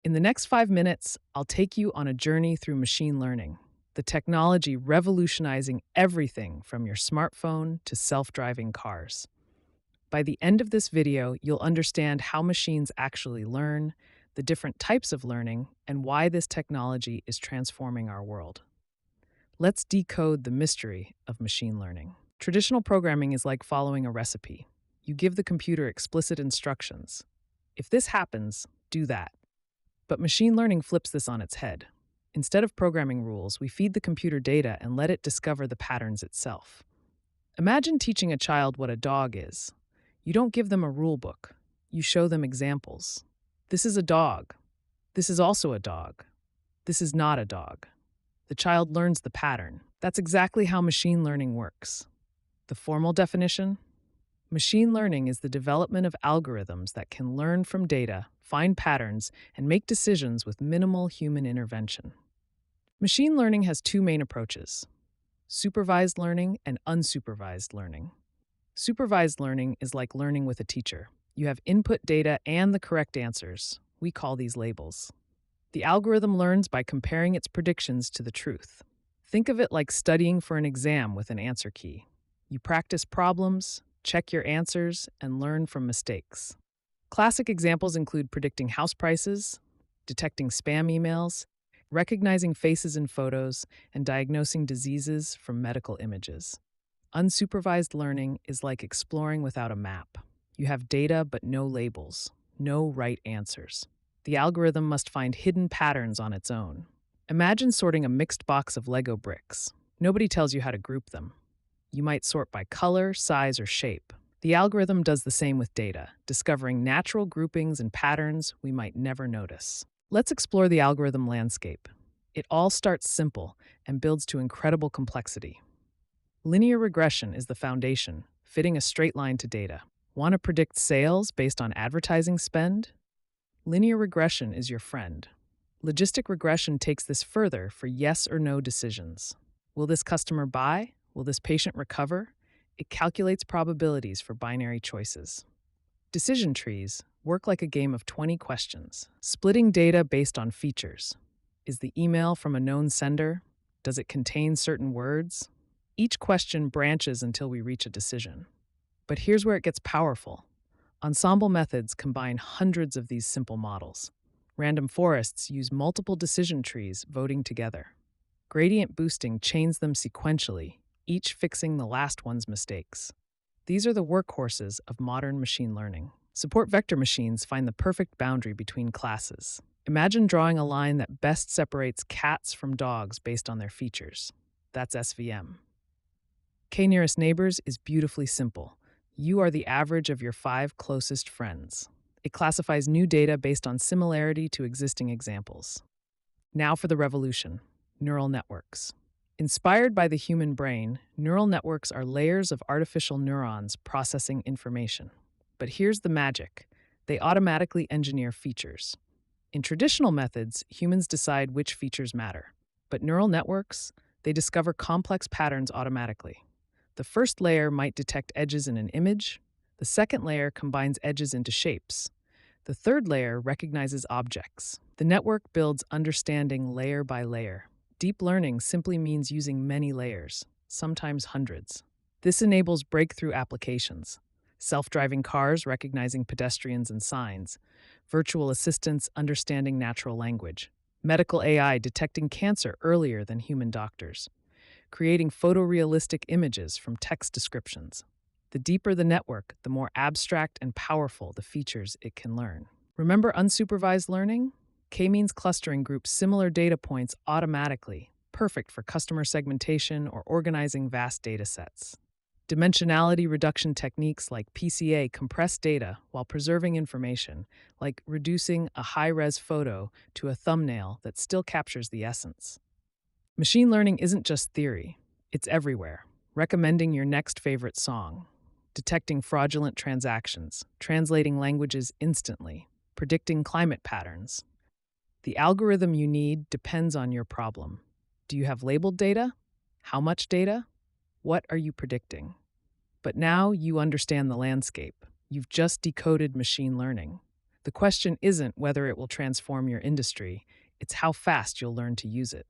In the next 5 minutes, I'll take you on a journey through machine learning, the technology revolutionizing everything from your smartphone to self driving cars. By the end of this video, you'll understand how machines actually learn, the different types of learning, and why this technology is transforming our world. Let's decode the mystery of machine learning. Traditional programming is like following a recipe. You give the computer explicit instructions. If this happens, do that. But machine learning flips this on its head. Instead of programming rules, we feed the computer data and let it discover the patterns itself. Imagine teaching a child what a dog is. You don't give them a rule book. You show them examples. This is a dog. This is also a dog. This is not a dog. The child learns the pattern. That's exactly how machine learning works. The formal definition? Machine learning is the development of algorithms that can learn from data, find patterns, and make decisions with minimal human intervention. Machine learning has two main approaches: supervised learning and unsupervised learning. Supervised learning is like learning with a teacher. You have input data and the correct answers. We call these labels. The algorithm learns by comparing its predictions to the truth. Think of it like studying for an exam with an answer key. You practice problems, check your answers, and learn from mistakes. Classic examples include predicting house prices, detecting spam emails, recognizing faces in photos, and diagnosing diseases from medical images. Unsupervised learning is like exploring without a map. You have data but no labels, no right answers. The algorithm must find hidden patterns on its own. Imagine sorting a mixed box of Lego bricks. Nobody tells you how to group them. You might sort by color, size, or shape. The algorithm does the same with data, discovering natural groupings and patterns we might never notice. Let's explore the algorithm landscape. It all starts simple and builds to incredible complexity. Linear regression is the foundation, fitting a straight line to data. Want to predict sales based on advertising spend? Linear regression is your friend. Logistic regression takes this further for yes or no decisions. Will this customer buy? Will this patient recover? It calculates probabilities for binary choices. Decision trees work like a game of 20 questions, splitting data based on features. Is the email from a known sender? Does it contain certain words? Each question branches until we reach a decision. But here's where it gets powerful. Ensemble methods combine hundreds of these simple models. Random forests use multiple decision trees voting together. Gradient boosting chains them sequentially, each fixing the last one's mistakes. These are the workhorses of modern machine learning. Support vector machines find the perfect boundary between classes. Imagine drawing a line that best separates cats from dogs based on their features. That's SVM. K-nearest neighbors is beautifully simple. You are the average of your 5 closest friends. It classifies new data based on similarity to existing examples. Now for the revolution: neural networks. Inspired by the human brain, neural networks are layers of artificial neurons processing information. But here's the magic: they automatically engineer features. In traditional methods, humans decide which features matter. But neural networks, they discover complex patterns automatically. The first layer might detect edges in an image. The second layer combines edges into shapes. The third layer recognizes objects. The network builds understanding layer by layer. Deep learning simply means using many layers, sometimes hundreds. This enables breakthrough applications: self-driving cars recognizing pedestrians and signs, virtual assistants understanding natural language, medical AI detecting cancer earlier than human doctors, creating photorealistic images from text descriptions. The deeper the network, the more abstract and powerful the features it can learn. Remember unsupervised learning? K-means clustering groups similar data points automatically, perfect for customer segmentation or organizing vast data sets. Dimensionality reduction techniques like PCA compress data while preserving information, like reducing a high-res photo to a thumbnail that still captures the essence. Machine learning isn't just theory, it's everywhere. Recommending your next favorite song, detecting fraudulent transactions, translating languages instantly, predicting climate patterns. The algorithm you need depends on your problem. Do you have labeled data? How much data? What are you predicting? But now you understand the landscape. You've just decoded machine learning. The question isn't whether it will transform your industry, it's how fast you'll learn to use it.